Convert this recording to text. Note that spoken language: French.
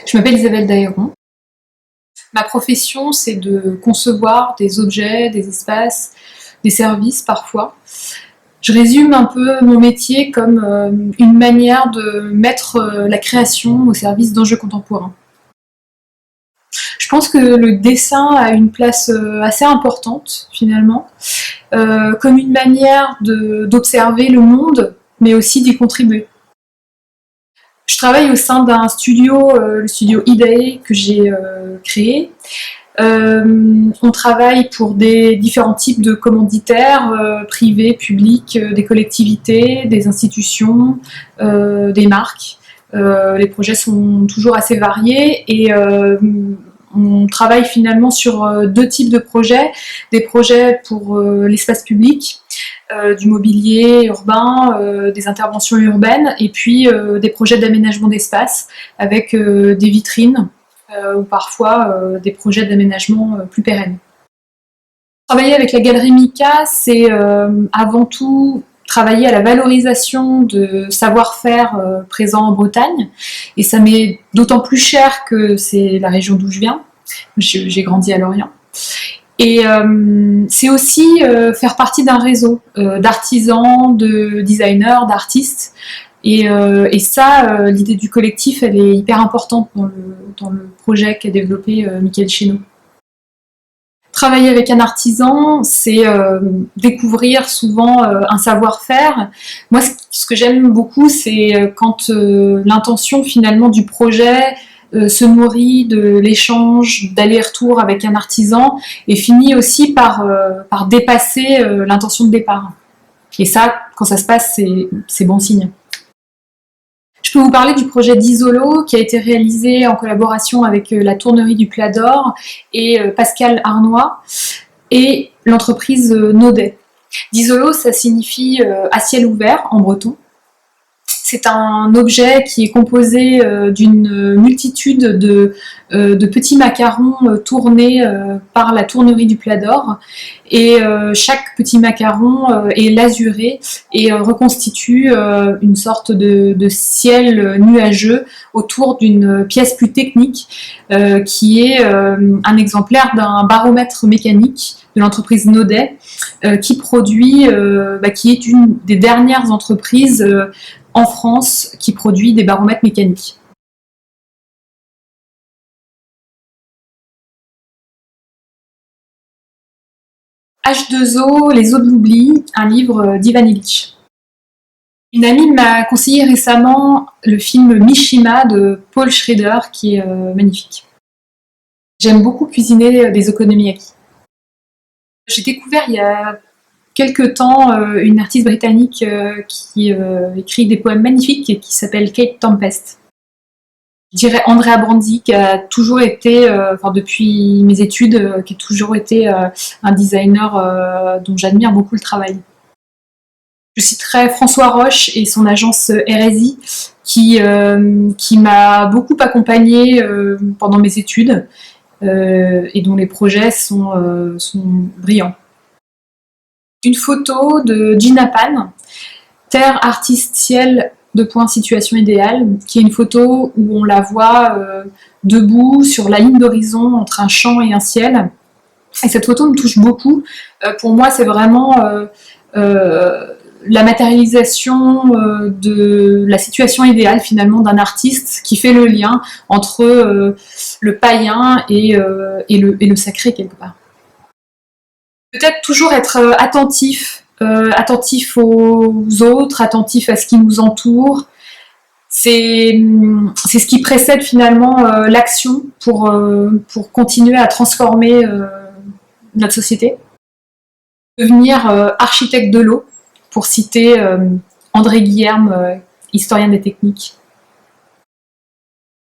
Je m'appelle Isabelle Dahéron. Ma profession, c'est de concevoir des objets, des espaces, des services parfois. Je résume un peu mon métier comme une manière de mettre la création au service d'enjeux contemporains. Je pense que le dessin a une place assez importante finalement, comme une manière d'observer le monde, mais aussi d'y contribuer. Je travaille au sein d'un studio, le studio IDAE que j'ai créé. On travaille pour des différents types de commanditaires, privés, publics, des collectivités, des institutions, des marques. Les projets sont toujours assez variés et on travaille finalement sur deux types de projets. Des projets pour l'espace public, du mobilier urbain, des interventions urbaines, et puis des projets d'aménagement d'espace avec des vitrines ou parfois des projets d'aménagement plus pérennes. Travailler avec la Galerie Mika, c'est avant tout travailler à la valorisation de savoir-faire présent en Bretagne, et ça m'est d'autant plus cher que c'est la région d'où je viens. J'ai grandi à Lorient. Et c'est aussi faire partie d'un réseau d'artisans, de designers, d'artistes. Et ça, l'idée du collectif, elle est hyper importante dans le projet qu'a développé Mickaël Chénaud. Travailler avec un artisan, c'est découvrir souvent un savoir-faire. Moi, ce que j'aime beaucoup, c'est quand l'intention finalement du projet se nourrit de l'échange, d'aller-retour avec un artisan et finit aussi par dépasser l'intention de départ. Et ça, quand ça se passe, c'est bon signe. Je peux vous parler du projet d'Isolo qui a été réalisé en collaboration avec la Tournerie du Plat d'Or et Pascal Arnois et l'entreprise Naudet. D'Isolo, ça signifie à ciel ouvert en breton. C'est un objet qui est composé d'une multitude de petits macarons tournés par la Tournerie du Plat d'Or. Et chaque petit macaron est lasuré et reconstitue une sorte de ciel nuageux autour d'une pièce plus technique qui est un exemplaire d'un baromètre mécanique de l'entreprise Naudet qui est une des dernières entreprises en France qui produit des baromètres mécaniques. H2O, Les eaux de l'oubli, un livre d'Ivan Illich. Une amie m'a conseillé récemment le film Mishima de Paul Schrader qui est magnifique. J'aime beaucoup cuisiner des okonomiyaki. J'ai découvert il y a quelque temps une artiste britannique qui écrit des poèmes magnifiques et qui s'appelle Kate Tempest. Je dirais Andrea Brandi qui a toujours été, depuis mes études, qui a toujours été un designer dont j'admire beaucoup le travail. Je citerai François Roche et son agence RSI qui m'a beaucoup accompagnée pendant mes études et dont les projets sont brillants. Une photo de Gina Pan, Terre, artiste, ciel, situation idéale, qui est une photo où on la voit debout sur la ligne d'horizon entre un champ et un ciel. Et cette photo me touche beaucoup. Pour moi, c'est vraiment la matérialisation de la situation idéale finalement d'un artiste qui fait le lien entre le païen et le sacré quelque part. Peut-être toujours être attentif aux autres, attentif à ce qui nous entoure. C'est ce qui précède finalement l'action pour continuer à transformer notre société. Devenir architecte de l'eau, pour citer André Guilherme, historien des techniques.